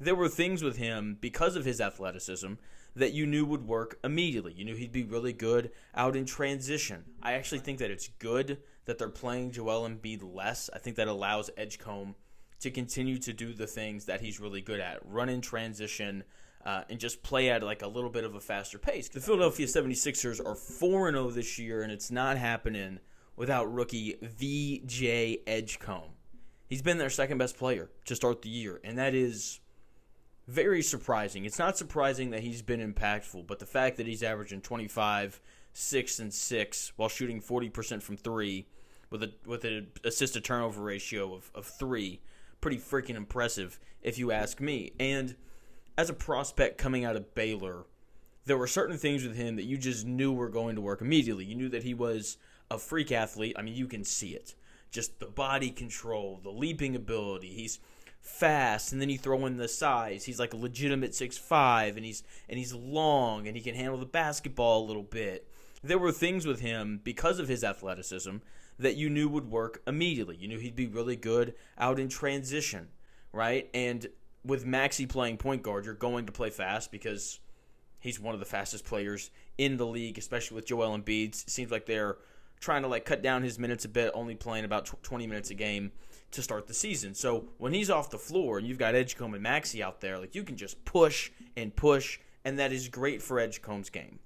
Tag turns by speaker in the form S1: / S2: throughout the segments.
S1: there were things with him because of his athleticism that you knew would work immediately. You knew he'd be really good out in transition. I actually think that it's good that they're playing Joel Embiid less. I think that allows Edgecombe to continue to do the things that he's really good at, run in transition, and just play at like a little bit of a faster pace. The Philadelphia 76ers are 4-0 this year, and it's not happening without rookie VJ Edgecombe. He's been their second-best player to start the year, and that is very surprising. It's not surprising that he's been impactful, but the fact that he's averaging 25, 6, and 6 while shooting 40% from 3 with an assist-to-turnover ratio of 3, pretty freaking impressive if you ask me. And as a prospect coming out of Baylor, there were certain things with him that you just knew were going to work immediately. You knew that he was a freak athlete. I mean, you can see it. Just the body control, the leaping ability. He's fast, and then you throw in the size. He's like a legitimate 6'5", and he's long, and he can handle the basketball a little bit. There were things with him because of his athleticism that you knew would work immediately. You knew he'd be really good out in transition, right? And with Maxey playing point guard, you're going to play fast because he's one of the fastest players in the league, especially with Joel Embiid. It seems like they're trying to cut down his minutes a bit, only playing about 20 minutes a game to start the season. So when he's off the floor and you've got Edgecombe and Maxey out there, you can just push, and that is great for Edgecombe's game.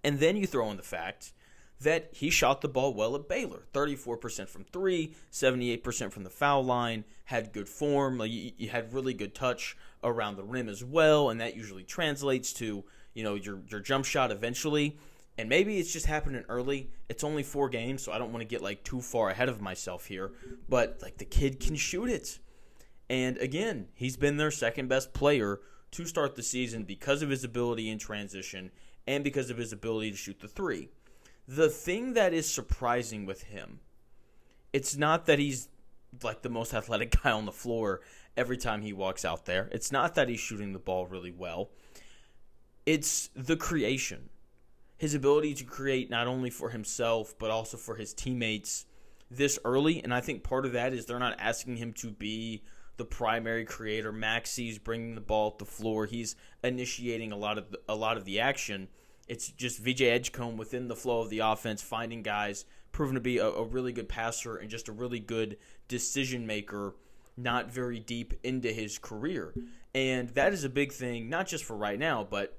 S1: And then you throw in the fact that he shot the ball well at Baylor. 34% from 3, 78% from the foul line, had good form. You had really good touch around the rim as well, and that usually translates to your jump shot eventually. And maybe it's just happening early. It's only 4 games, so I don't want to get too far ahead of myself here. But the kid can shoot it. And again, he's been their second best player to start the season because of his ability in transition and because of his ability to shoot the 3. The thing that is surprising with him, it's not that he's the most athletic guy on the floor every time he walks out there. It's not that he's shooting the ball really well. It's the creation. His ability to create not only for himself but also for his teammates this early, and I think part of that is they're not asking him to be the primary creator. Maxey's bringing the ball up the floor. He's initiating a lot of the action. It's just VJ Edgecombe within the flow of the offense, finding guys, proven to be a really good passer and just a really good decision maker, not very deep into his career. And that is a big thing, not just for right now, but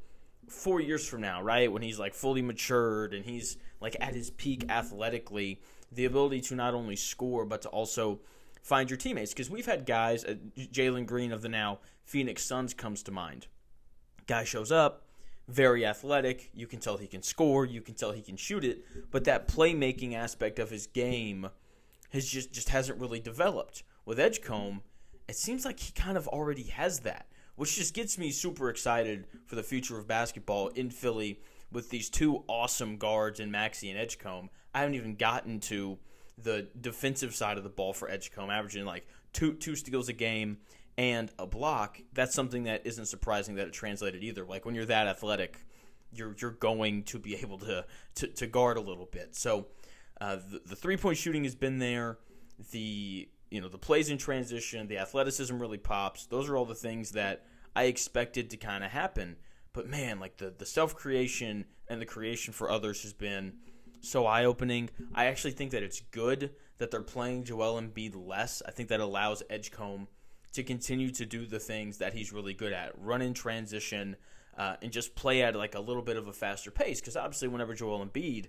S1: 4 years from now, right, when he's fully matured and he's at his peak athletically, the ability to not only score but to also find your teammates. Because we've had guys, Jalen Green of the now Phoenix Suns comes to mind. Guy shows up, very athletic, you can tell he can score, you can tell he can shoot it, but that playmaking aspect of his game has just hasn't really developed. With Edgecombe, it seems like he kind of already has that, which just gets me super excited for the future of basketball in Philly with these 2 awesome guards in Maxey and Edgecombe. I haven't even gotten to the defensive side of the ball for Edgecombe, averaging two steals a game and a block. That's something that isn't surprising that it translated either. When you're that athletic, you're going to be able to guard a little bit. So the 3-point shooting has been there. The plays in transition, the athleticism really pops. Those are all the things that I expected to kind of happen. But man, the self-creation and the creation for others has been so eye-opening. I actually think that it's good that they're playing Joel Embiid less. I think that allows Edgecombe to continue to do the things that he's really good at, run in transition, and just play at a little bit of a faster pace. Because obviously whenever Joel Embiid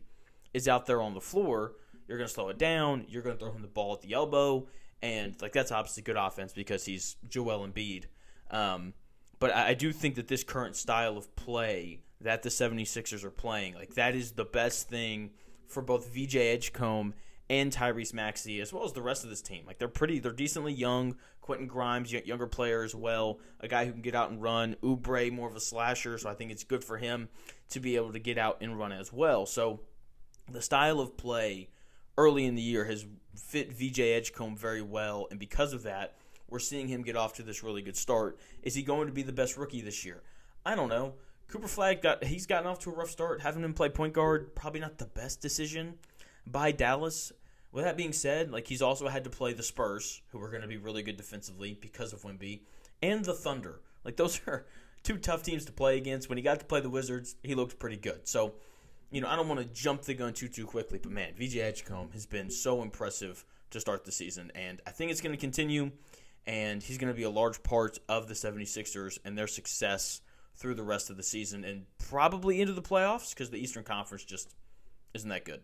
S1: is out there on the floor, you're going to slow it down, you're going to throw him the ball at the elbow, and that's obviously good offense because he's Joel Embiid. But I do think that this current style of play that the 76ers are playing, that is the best thing for both VJ Edgecombe and Tyrese Maxey, as well as the rest of this team. They're decently young. Quentin Grimes, younger player as well, a guy who can get out and run. Oubre, more of a slasher, so I think it's good for him to be able to get out and run as well. So the style of play early in the year has fit VJ Edgecombe very well, and because of that, we're seeing him get off to this really good start. Is he going to be the best rookie this year? I don't know. Cooper Flagg, he's gotten off to a rough start. Having him play point guard, probably not the best decision by Dallas. With that being said, he's also had to play the Spurs, who are going to be really good defensively because of Wemby, and the Thunder, Like, those are two tough teams to play against. When he got to play the Wizards, he looked pretty good. So, I don't want to jump the gun too quickly, but man, VJ Edgecombe has been so impressive to start the season, and I think it's going to continue, and he's going to be a large part of the 76ers and their success through the rest of the season and probably into the playoffs because the Eastern Conference just isn't that good.